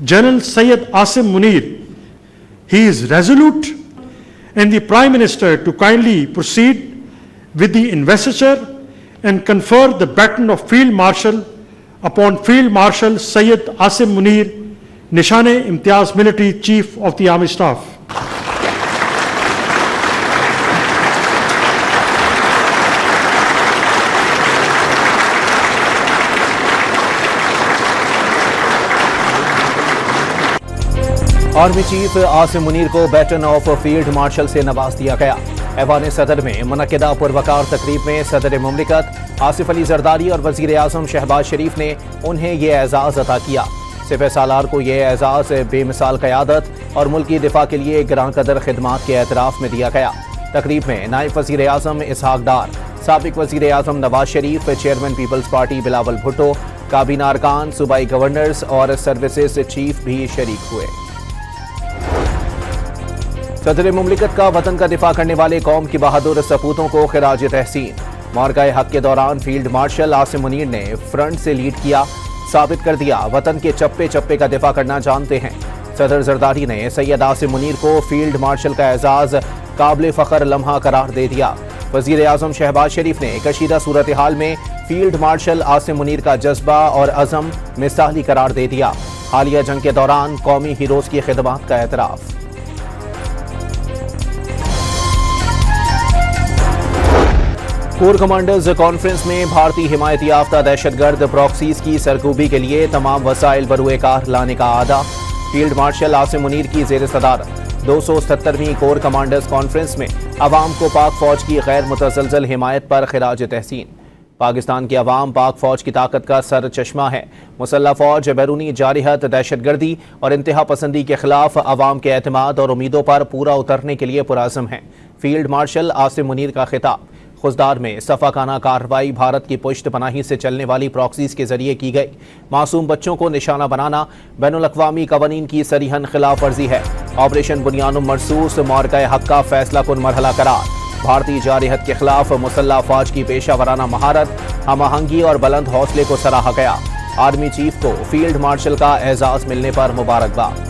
General Syed Asim Munir. He is resolute, and the Prime Minister to kindly proceed with the investiture and confer the baton of Field Marshal upon Field Marshal Syed Asim Munir, Nishane-Imtiaz Military Chief of the Army Staff. Army chief Asim Munir को baton of field marshal से नवाज दिया गया। ऐवान सदर में मुनक्किदा पुरवकार तकरीब में सदर मुमलिकत आसिफ अली जरदारी और वजीर आजम शहबाज शरीफ ने उन्हें यह एजाज़ अता किया। सिपह सालार को यह एजाज़ बेमिसाल क़यादत और मुल्की दिफा के लिए ग्रां कदर खिदमात के एतराफ़ में दिया गया। तकरीब में नायब वजीर आजम इसहाक डार, साबिक वजीर आजम Nawaz Sharif, chairman Peoples Party Bilawal Bhutto, काबीना अरकान, सूबाई गवर्नर्स और सर्विसेज चीफ भी शरीक हुए। सदर मुमलिकत का वतन का दिफा करने वाले कौम की बहादुर सपूतों को खिराज तहसीन। मार्काए हक के दौरान फील्ड मार्शल आसिम मुनीर ने फ्रंट से लीड किया, साबित कर दिया वतन के चप्पे चप्पे का दिफा करना जानते हैं। सदर जरदारी ने सैयद आसिम मुनीर को फील्ड मार्शल का एजाज काबिल फ़ख्र लम्हा करार दे दिया। वजीर आजम शहबाज शरीफ ने कशीदा सूरत हाल में फील्ड मार्शल आसिम मुनीर का जज्बा और अज़म मिसाली करार दे दिया। हालिया जंग के दौरान कौमी हीरोज की खिदमात का एतराफ़। कोर कमांडर्स कॉन्फ्रेंस में भारतीय हिमायत याफ्ता दहशतगर्द प्रॉक्सीज की सरकूबी के लिए तमाम वसाइल बरूए कार लाने का आदा। फील्ड मार्शल आसिम मुनीर की जेर सदारत 277वीं कोर कमांडर्स कॉन्फ्रेंस में अवाम को पाक फौज की गैर मुतसलसल हिमायत पर खिराज तहसीन। पाकिस्तान की अवाम पाक फौज की ताकत का सर चश्मा है। मुसल्लह फौज बैरूनी जारिहत, दहशतगर्दी और इंतहा पसंदी के खिलाफ अवाम के एतमाद और उम्मीदों पर पूरा उतरने के लिए पुराज़म है। फील्ड मार्शल आसिम मुनीर का खिताब। खुजदार में सफ़ाकाना कार्रवाई भारत की पुश्त पनाही से चलने वाली प्रॉक्सीज के जरिए की गई। मासूम बच्चों को निशाना बनाना बैनुल अक़वामी कवानीन की सरीहन खिलाफ वर्जी है। ऑपरेशन बुनियानुम मरसूस मार्का हक का फैसला कुन मरहला करार। भारतीय जारिहत के खिलाफ मुसल्लह फौज की पेशा वराना महारत, हम आहंगी और बुलंद हौसले को सराहा गया। आर्मी चीफ को फील्ड मार्शल का एजाज मिलने पर मुबारकबाद।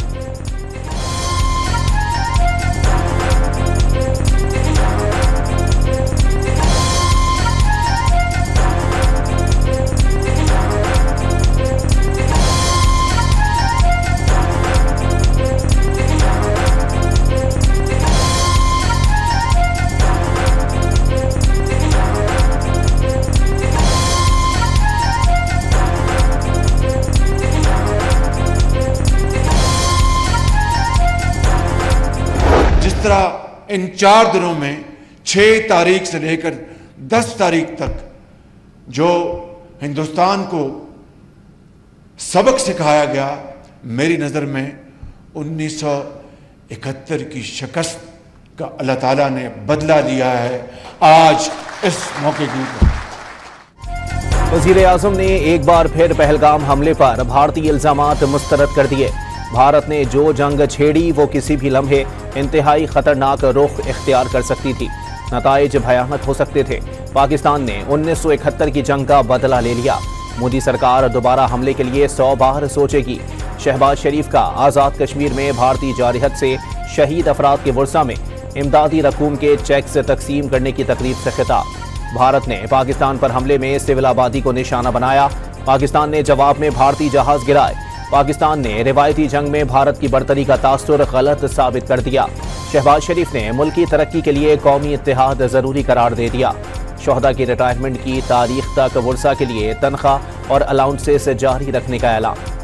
इन 4 दिनों में 6 तारीख से लेकर 10 तारीख तक जो हिंदुस्तान को सबक सिखाया गया, मेरी नज़र में 1971 की शिकस्त का अल्लाह ताला ने बदला लिया है आज इस मौके के ऊपर। वज़ीर आज़म ने एक बार फिर पहलगाम हमले पर भारतीय इल्ज़ामात मुस्तरद कर दिए। भारत ने जो जंग छेड़ी वो किसी भी लम्हे इंतहाई खतरनाक रुख इख्तियार कर सकती थी, नताइज भयानक हो सकते थे। पाकिस्तान ने 1971 की जंग का बदला ले लिया। मोदी सरकार दोबारा हमले के लिए 100 बार सोचेगी। शहबाज शरीफ का आज़ाद कश्मीर में भारतीय जारिहत से शहीद अफराद के वर्सा में इमदादी रकूम के चेक्स तकसीम करने की तकरीब से खिताब। भारत ने पाकिस्तान पर हमले में सिविल आबादी को निशाना बनाया। पाकिस्तान ने जवाब में भारतीय जहाज गिराए। पाकिस्तान ने रिवायती जंग में भारत की बरतरी का तासुर गलत साबित कर दिया। शहबाज शरीफ ने मुल्की तरक्की के लिए कौमी इत्तेहाद जरूरी करार दे दिया। शोहदा की रिटायरमेंट की तारीख तक वर्सा के लिए तनख्वाह और अलाउंसेस जारी रखने का ऐलान।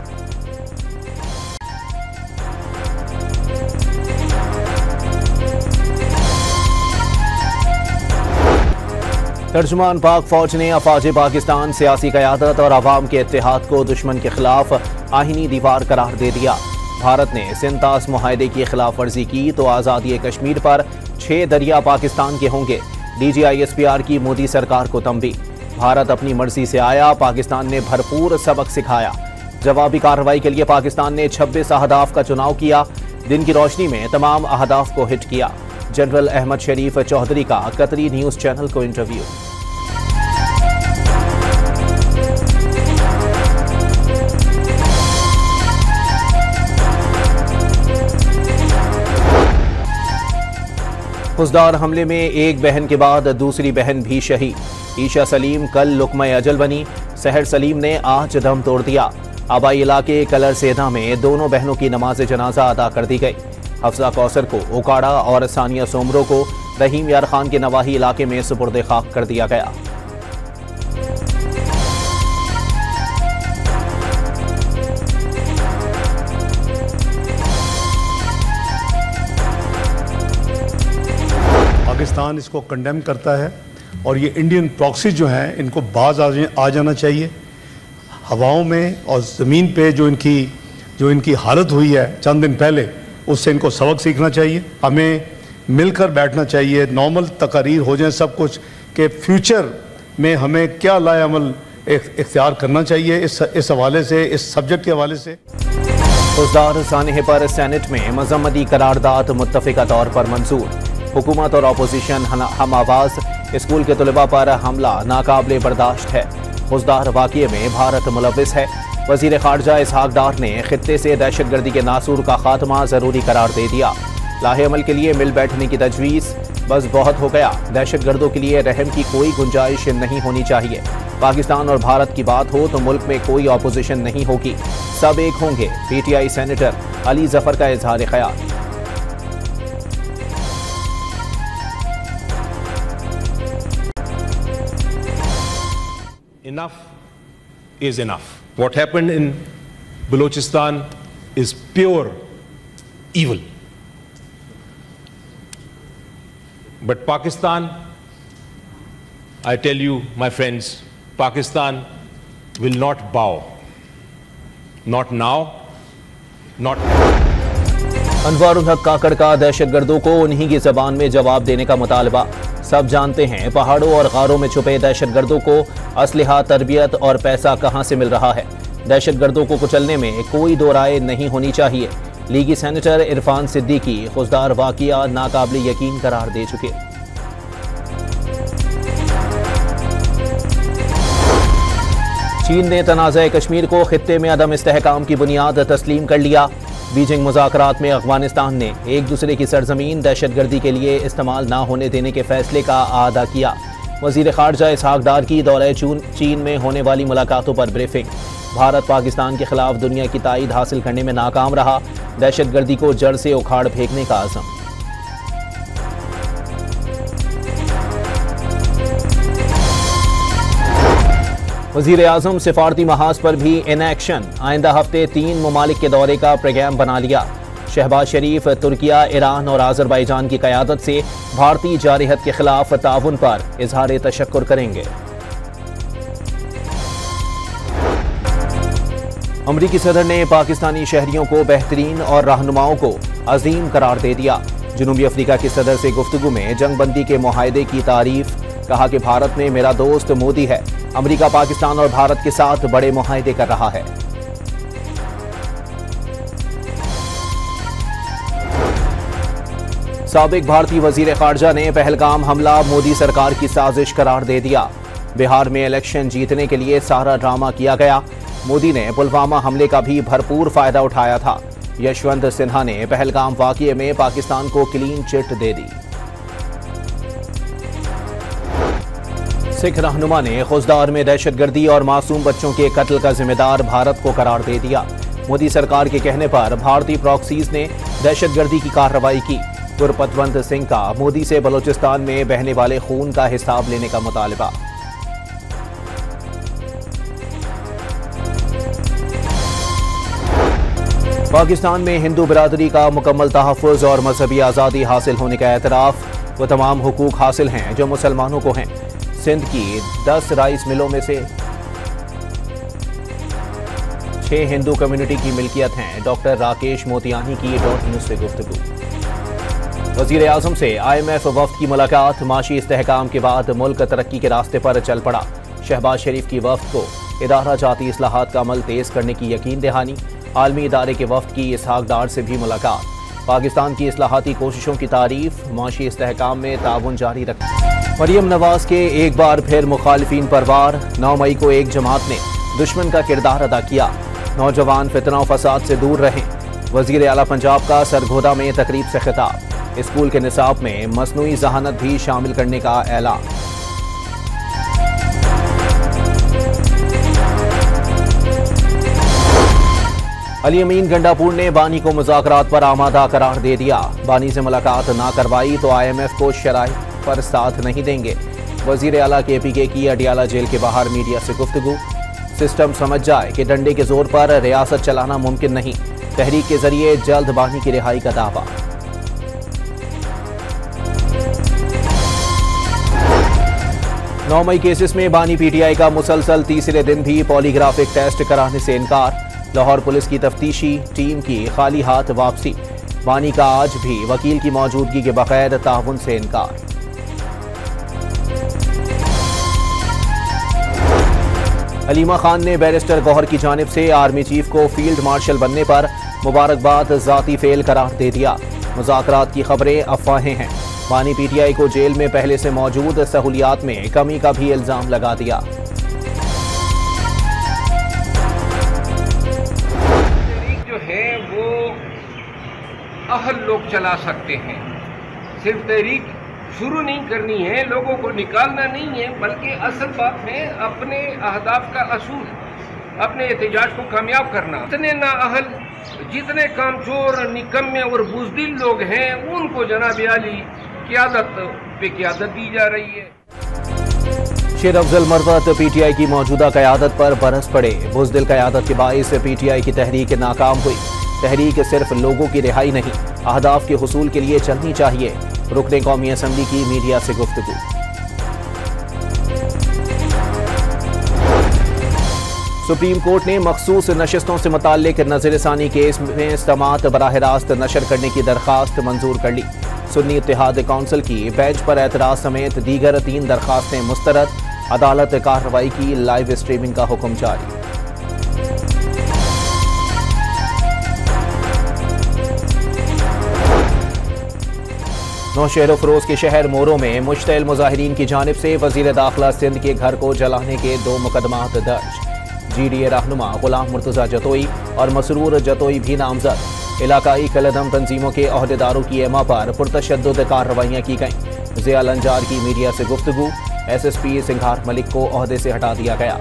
तर्जुमान पाक फौज ने अफवाज पाकिस्तान, सियासी क़यादत और अवाम के इत्तेहाद को दुश्मन के खिलाफ आहिनी दीवार करार दे दिया। भारत ने सिंतास मुआहदे की खिलाफ वर्जी की तो आज़ादी कश्मीर पर 6 दरिया पाकिस्तान के होंगे। DGISPR की मोदी सरकार को तंबीह। भारत अपनी मर्जी से आया, पाकिस्तान ने भरपूर सबक सिखाया। जवाबी कार्रवाई के लिए पाकिस्तान ने 26 अहदाफ का चुनाव किया। दिन की रोशनी में तमाम अहदाफ को हिट किया। जनरल अहमद शरीफ चौधरी का कतरी न्यूज़ चैनल को इंटरव्यू। खुजदार हमले में एक बहन के बाद दूसरी बहन भी शहीद। ईशा सलीम कल लुकमा अजल बनी। सहर सलीम ने आज दम तोड़ दिया। आबाई इलाके कलर सेधा में दोनों बहनों की नमाज जनाजा अदा कर दी गई। हफ्सा कौसर को ओकाड़ा और सानिया सोमरो को रहीम यार खान के नवाही इलाके में सुपुर्द खाक कर दिया गया। पाकिस्तान इसको कंडेम करता है और ये इंडियन प्रॉक्सी जो हैं इनको बाज आ जाना चाहिए। हवाओं में और ज़मीन पे जो इनकी हालत हुई है चंद दिन पहले, उससे इनको सबक सीखना चाहिए। हमें मिलकर बैठना चाहिए, नॉर्मल तकारीर हो जाए सब कुछ कि फ्यूचर में हमें क्या लाए अमल इख्तियार करना चाहिए इस हवाले से, इस सब्जेक्ट के हवाले से। खुजदार सानहे पर सेनेट में मजम्मती करारदाद मुत्तफ़िका तौर पर मंजूर। हुकूमत और अपोजिशन हम आवाज़। स्कूल के तलबा पर हमला नाकाबिले बर्दाश्त है। खुजदार वाक़ये में भारत मुलव्विस है। वज़ीर ख़ारजा इसहाक डार ने खित्ते से दहशतगर्दी के नासूर का खात्मा ज़रूरी करार दे दिया। लाहे अमल के लिए मिल बैठने की तजवीज़। बस बहुत हो गया, दहशतगर्दों के लिए रहम की कोई गुंजाइश नहीं होनी चाहिए। पाकिस्तान और भारत की बात हो तो मुल्क में कोई अपोजिशन नहीं होगी, सब एक होंगे। PTI सेनेटर अली जफर का इजहार ख्याल। Enough is enough. What happened in Balochistan is pure evil. But Pakistan, I tell you, my friends, Pakistan will not bow. Not now, not ever. Anwarul हक काकड़ का दहशतगर्दों को उन्हीं की जबान में जवाब देने का मुतालबा। सब जानते हैं पहाड़ों और गारों में छुपे दहशतगर्दों को असलहा, तरबियत और पैसा कहां से मिल रहा है। दहशतगर्दों को कुचलने में कोई दो राय नहीं होनी चाहिए। लीगी सेनेटर इरफान सिद्दीकी खुजदार वाक़िया नाकाबिले यकीन करार दे चुके। चीन ने तनाज़ा कश्मीर को खित्ते में अदम इस्तेहकाम की बुनियाद तस्लीम कर लिया। बीजिंग मुज़ाकरात में अफगानिस्तान ने एक दूसरे की सरजमीन दहशतगर्दी के लिए इस्तेमाल ना होने देने के फैसले का आदा किया। वज़ीर ख़ारजा इसहाक डार की दौरे चीन में होने वाली मुलाकातों पर ब्रीफिंग। भारत पाकिस्तान के खिलाफ दुनिया की ताईद हासिल करने में नाकाम रहा। दहशतगर्दी को जड़ से उखाड़ फेंकने का आज़म। वज़ीर आज़म सिफारती महाज पर भी इन एक्शन। आइंदा हफ्ते 3 ममालिक के दौरे का प्रोग्राम बना लिया। शहबाज शरीफ तुर्किया, ईरान और आज़रबाईजान की क़यादत से भारतीय जारहत के खिलाफ ताउन पर इजहार तशक्कुर करेंगे। अमरीकी सदर ने पाकिस्तानी शहरियों को बेहतरीन और रहनुमाओं को अजीम करार दे दिया। जनूबी अफ्रीका के सदर से गुफ्तगू में जंगबंदी के मुआहदे की तारीफ। कहा कि भारत में मेरा दोस्त मोदी है। अमरीका पाकिस्तान और भारत के साथ बड़े मुआहदे कर रहा है। साबिक भारतीय वजीर खारजा ने पहलगाम हमला मोदी सरकार की साजिश करार दे दिया। बिहार में इलेक्शन जीतने के लिए सारा ड्रामा किया गया। मोदी ने पुलवामा हमले का भी भरपूर फायदा उठाया था। यशवंत सिन्हा ने पहलगाम वाक़ये में पाकिस्तान को क्लीन चिट दे दी। सिख रहनुमा ने खुजदार में दहशतगर्दी और मासूम बच्चों के कत्ल का जिम्मेदार भारत को करार दे दिया। मोदी सरकार के कहने पर भारतीय प्रॉक्सीज ने दहशतगर्दी की कार्रवाई की। गुरपतवंत सिंह का मोदी से बलोचिस्तान में बहने वाले खून का हिसाब लेने का मुतालबा। पाकिस्तान में हिंदू बिरादरी का मुकम्मल तहफ़्फ़ुज़ और मजहबी आज़ादी हासिल होने का एतराफ़। वो तमाम हुकूक हासिल हैं जो मुसलमानों को हैं। सिंध की 10 राइस मिलों में से 6 हिंदू कम्युनिटी की मिल्कियत हैं। डॉक्टर राकेश मोतियानी की डॉट न्यूज़ से गुफ्तगू। वज़ीर आज़म से IMF वफ़द की मुलाकात। माशी इस्तेहकाम के बाद मुल्क तरक्की के रास्ते पर चल पड़ा। शहबाज शरीफ की वफ़द को इदारा जाती इस्लाहात का अमल तेज़ करने की यकीन दहानी। आलमी इदारे के वफ़द की इसहाक डार से भी मुलाकात। पाकिस्तान की इस्लाहाती कोशिशों की तारीफ। माशी इस्तेहकाम में ताउन जारी रखा। मरियम नवाज के एक बार फिर मुखालिफिन पर वार। 9 मई को एक जमात ने दुश्मन का किरदार अदा किया। नौजवान फितना और फसाद से दूर रहें। वज़ीर आला पंजाब का सरगोदा में तकरीब से खिताब। स्कूल के निसाब में मसनूई जहानत भी शामिल करने का ऐलान। अली अमीन गंडापुर ने बानी को मुज़ाकरात पर आमादा करार दे दिया। बानी से मुलाकात ना करवाई तो IMF को शराइत पर साथ नहीं देंगे। वजीर आला KPK की अडियाला जेल के बाहर मीडिया से गुफ्तगू। सिस्टम समझ जाए कि डंडे के जोर पर रियासत चलाना मुमकिन नहीं। तहरीक के जरिए जल्द बानी की रिहाई का दावा। 9 मई केसेस में बानी PTI का मुसलसल तीसरे दिन भी पॉलीग्राफिक टेस्ट कराने से इनकार। लाहौर पुलिस की तफ्तीशी टीम की खाली हाथ वापसी। बानी का आज भी वकील की मौजूदगी के बगैर ताउन से इनकार। अलीमा खान ने बैरिस्टर गौहर की जानिब से आर्मी चीफ को फील्ड मार्शल बनने पर मुबारकबाद जाती फेल करार दे दिया। मुज़ाकरात की खबरें अफवाहें हैं। बानी PTI को जेल में पहले से मौजूद सहूलियात में कमी का भी इल्जाम लगा दिया। जो है वो अहल लोग चला सकते हैं। सिर्फ तहरीक शुरू नहीं करनी है, लोगों को निकालना नहीं है, बल्कि असल बात है अपने अहदाफ का असूल, अपने एहतजाज को कामयाब करना। इतने नाअहल, जितने कामचोर, निकम्मे और बुज़दिल लोग हैं, उनको जनाब आली क़यादत पे क़यादत दी जा रही है। शेर अफजल मरवत PTI की मौजूदा क़यादत पर बरस पड़े। बुज़दिल क़यादत के बाइस PTI की तहरीक नाकाम हुई। तहरीक सिर्फ लोगों की रिहाई नहीं, अहदाफ के हुसूल के लिए चलनी चाहिए। रुकने कौमी असम्बली की मीडिया से गुफ्तगू। सुप्रीम कोर्ट ने मखसूस नशस्तों से मुताल्लिक नज़रसानी केस में समाअत बराह रास्त नशर करने की दरखास्त मंजूर कर ली। सुन्नी इत्तेहाद काउंसिल की बेंच पर एतराज़ समेत दीगर 3 दरखास्तें मुस्तरद। अदालत कार्रवाई की लाइव स्ट्रीमिंग का हुक्म जारी। नौशहर फरोज के शहर मोरो में मुश्तइल मुजाहिरीन की जानिब से वजीर दाखिला सिंध के घर को जलाने के 2 मुकदमात दर्ज। GDA रहनुमा गुलाम मुर्तज़ा जतोई और मसरूर जतोई भी नामजद। इलाकाई कलदम तंजीमों के अहदेदारों की एमा पर पुरतशद्दुद कार्रवाइयाँ की गईं। ज़िया लंजार की मीडिया से गुफ्तगू। SSP सिंघार मलिक को ओहदे से हटा दिया गया।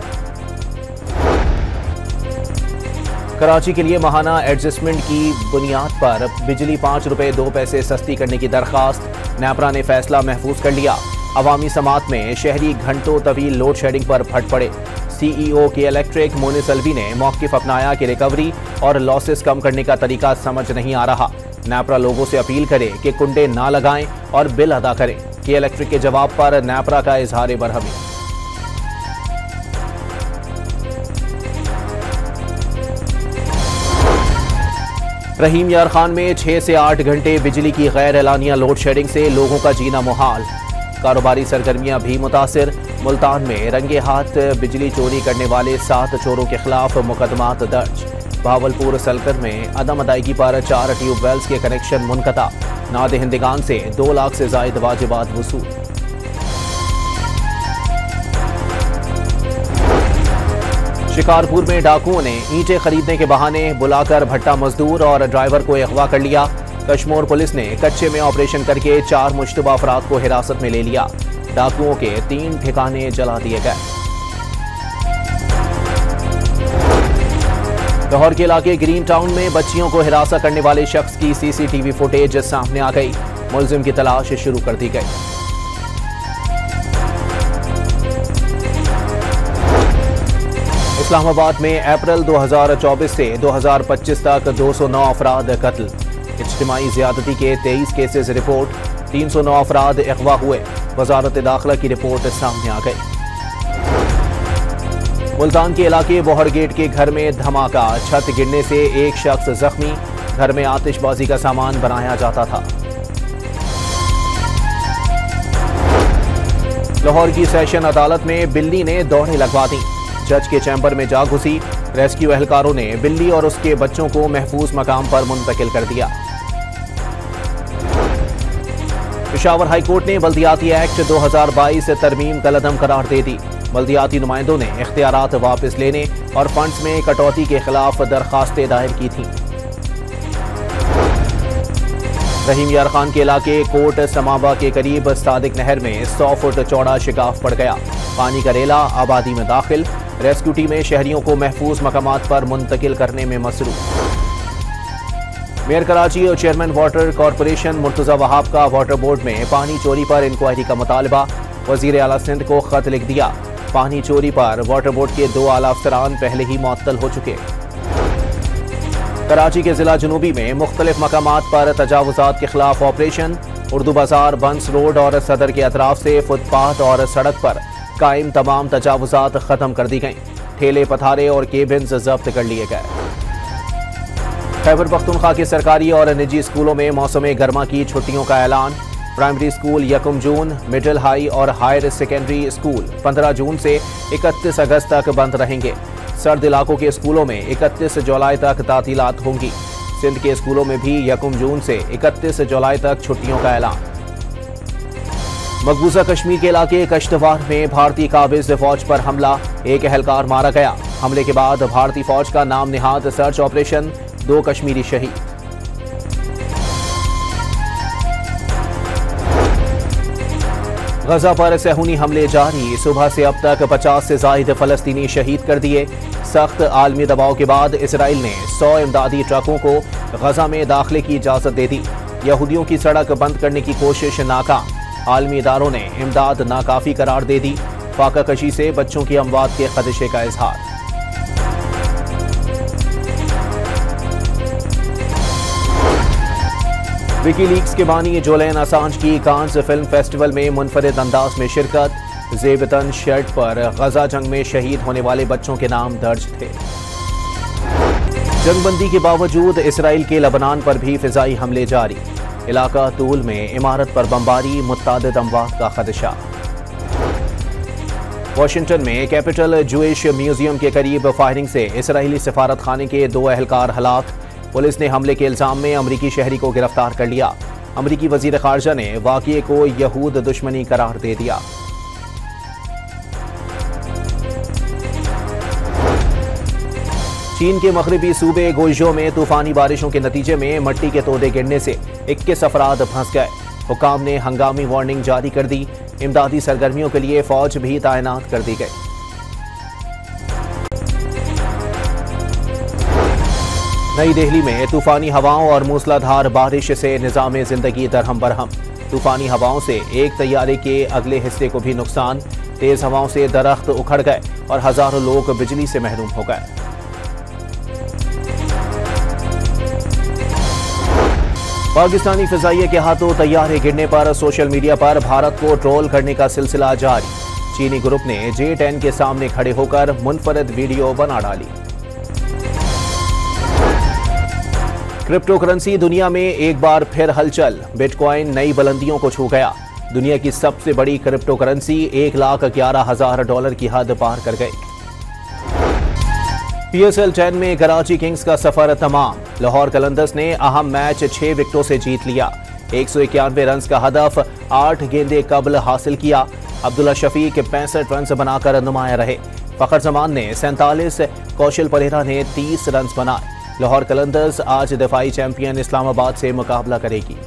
कराची के लिए माहाना एडजस्टमेंट की बुनियाद पर बिजली 5 रुपए 2 पैसे सस्ती करने की दरखास्त। नेपरा ने फैसला महफूज कर लिया। अवामी समात में शहरी घंटों तवील लोड शेडिंग पर फट पड़े। CEO के इलेक्ट्रिक मोनिसल्वी ने मौक़िफ़ अपनाया कि रिकवरी और लॉसेस कम करने का तरीका समझ नहीं आ रहा। नेपरा लोगों से अपील करे कि कुंडे ना लगाएं और बिल अदा करें। कि इलेक्ट्रिक के जवाब पर नेपरा का इजहार बरहमी। रहीम यार खान में 6 से 8 घंटे बिजली की गैर एलानिया लोड शेडिंग से लोगों का जीना मुहाल। कारोबारी सरगर्मियां भी मुतासिर। मुल्तान में रंगे हाथ बिजली चोरी करने वाले 7 चोरों के खिलाफ मुकदमात दर्ज। भावलपुर सलकर में अदम अदायगी पर 4 ट्यूबवेल्स के कनेक्शन मुनक़ता। नादहिंदगान से 2 लाख से जायद वाजिबात वसूल। शिकारपुर में डाकुओं ने ईंटें खरीदने के बहाने बुलाकर भट्टा मजदूर और ड्राइवर को अगवा कर लिया। कश्मीर पुलिस ने कच्चे में ऑपरेशन करके 4 मुश्तबा अफराद को हिरासत में ले लिया। डाकुओं के 3 ठिकाने जला दिए गए। लाहौर के इलाके ग्रीन टाउन में बच्चियों को हिरासत करने वाले शख्स की CCTV फुटेज सामने आ गई। मुलजिम की तलाश शुरू कर दी गई। इस्लामाबाद में अप्रैल 2024 से 2025 तक 209 अफराद कत्ल। इज्तिमाई ज़्यादती के 23 केसेस रिपोर्ट। 309 अफराद अगवा हुए। वजारत दाखिला की रिपोर्ट सामने आ गई। मुल्तान के इलाके बोहर गेट के घर में धमाका। छत गिरने से एक शख्स जख्मी। घर में आतिशबाजी का सामान बनाया जाता था। लाहौर की सेशन अदालत में बिल्ली ने दौड़ें लगवा दी। जज के चैम्बर में जा घुसी। रेस्क्यू एहलकारों ने बिल्ली और उसके बच्चों को महफूज मकाम पर मुंतकिल कर दिया। पेशावर हाई कोर्ट ने बल्दियाती एक्ट 2022 तरमीम कलअदम करार दे दी। बल्दियाती नुमाइंदों ने इख्तियारात वापस लेने और फंड्स में कटौती के खिलाफ दरखास्तें दायर की थीं। रहीम यार खान के इलाके कोट समावा के करीब सादिक नहर में 100 फुट चौड़ा शिकाफ पड़ गया। पानी का रेला आबादी में दाखिल। रेस्क्यू टीमें शहरियों को महफूज मकामात पर मुंतकिल करने में मसरूफ। मेयर कराची और chairman water corporation Murtaza Wahab का वाटर बोर्ड में पानी चोरी पर इंक्वायरी का मुतालबा। वजीर आला सिंध को खत लिख दिया। पानी चोरी पर वाटर बोर्ड के 2 आला अफसरान पहले ही मुअत्तल हो चुके। कराची के जिला जुनूबी में मुख्तलिफ मकामात पर तजावुजात के खिलाफ ऑपरेशन। उर्दू बाजार, बंस रोड और सदर के अतराफ से फुटपाथ और सड़क पर कायम तमाम तजावुजात खत्म कर दी गईं। ठेले, पथारे और केबिन्स जब्त कर लिए गए। खैबर पख्तूनख्वा के सरकारी और निजी स्कूलों में मौसम गर्मा की छुट्टियों का ऐलान। प्राइमरी स्कूल 1 जून, मिडिल हाई और हायर सेकेंडरी स्कूल 15 जून से 31 अगस्त तक बंद रहेंगे। सर्द इलाकों के स्कूलों में 31 जुलाई तक तातीलात होंगी। सिंध के स्कूलों में भी 1 जून से 31 जुलाई तक छुट्टियों का ऐलान। मकबूजा कश्मीर के इलाके कश्तवार में भारतीय काबिज फौज पर हमला, एक एहलकार मारा गया। हमले के बाद भारतीय फौज का नाम निहाद सर्च ऑपरेशन, 2 कश्मीरी शहीद। गजा पर सहूनी हमले जारी, सुबह से अब तक 50 से जायद फलस्तीनी शहीद कर दिए। सख्त आलमी दबाव के बाद इसराइल ने 100 इमदादी ट्रकों को गजा में दाखिले की इजाजत दे दी। यहूदियों की सड़क बंद करने की कोशिश नाकाम। आलमी इदारों ने इमदाद नाकाफी करार दे दी। फाका कशी से बच्चों की अमवात के खदशे का इजहार। विकीलीक्स के बानी जुलियन असांज की कांस फिल्म फेस्टिवल में मुनफरिद अंदाज में शिरकत। जेबतन शर्ट पर गजा जंग में शहीद होने वाले बच्चों के नाम दर्ज थे। जंगबंदी के बावजूद इसराइल के लबनान पर भी फिजाई हमले जारी। इलाका तूल में इमारत पर बमबारी, मुत्तादिद अमवात का खदशा। वाशिंगटन में कैपिटल जूइश म्यूजियम के करीब फायरिंग से इसराइली सफारत खाने के 2 एहलकार हलाक। पुलिस ने हमले के इल्जाम में अमरीकी शहरी को गिरफ्तार कर लिया। अमरीकी वजीर खारजा ने वाक़ये को यहूद दुश्मनी करार दे दिया। चीन के मगरबी सूबे गुइजो में तूफानी बारिशों के नतीजे में मिट्टी के तोदे गिरने से 21 अफराद फंस गए। हुकाम ने हंगामी वार्निंग जारी कर दी। इमदादी सरगर्मियों के लिए फौज भी तैनात कर दी गई। नई दिल्ली में तूफानी हवाओं और मूसलाधार बारिश से निज़ाम जिंदगी दरहम बरहम। तूफानी हवाओं से एक तैयारे के अगले हिस्से को भी नुकसान। तेज हवाओं से दरख्त उखड़ गए और हजारों लोग बिजली से महरूम हो गए। पाकिस्तानी फिजाइये के हाथों तैयारे गिरने पर सोशल मीडिया पर भारत को ट्रोल करने का सिलसिला जारी। चीनी ग्रुप ने J-10 के सामने खड़े होकर मुनफरिद वीडियो बना डाली। क्रिप्टो करेंसी दुनिया में एक बार फिर हलचल। बिटकॉइन नई बुलंदियों को छू गया। दुनिया की सबसे बड़ी क्रिप्टो करेंसी $1,11,000 की हद पार कर गई। PSL 10 में कराची किंग्स का सफर तमाम। लाहौर कलंदर्स ने अहम मैच 6 विकेटों से जीत लिया। 191 रन का हदफ 8 गेंदे कबल हासिल किया। अब्दुल्ला शफीक 65 रन बनाकर नुमाया रहे। फखर जमान ने 47, कौशल परेरा ने 30 रन बनाए। लाहौर कलंदर्स आज दफाई चैंपियन इस्लामाबाद से मुकाबला करेगी।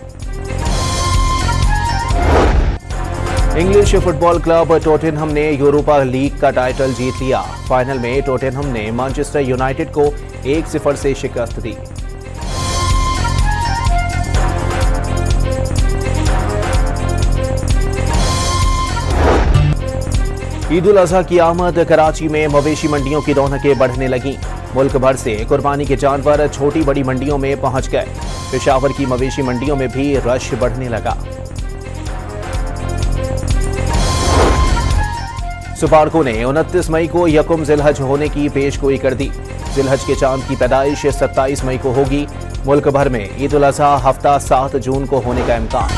इंग्लिश फुटबॉल क्लब टोटेनहम ने यूरोपा लीग का टाइटल जीत लिया। फाइनल में टोटेनहम ने मैनचेस्टर यूनाइटेड को 1-0 से शिकस्त दी। ईद उल अजहा की आमद। कराची में मवेशी मंडियों की रौनकें बढ़ने लगीं। मुल्क भर से कुर्बानी के जानवर छोटी बड़ी मंडियों में पहुंच गए। पेशावर की मवेशी मंडियों में भी रश बढ़ने लगा। सुपारको ने 29 मई को यकुम जिलहज होने की पेशगोई कर दी। जिलहज के चांद की पैदाइश 27 मई को होगी। मुल्क भर में ईद उल अजहा हफ्ता 7 जून को होने का इम्कान।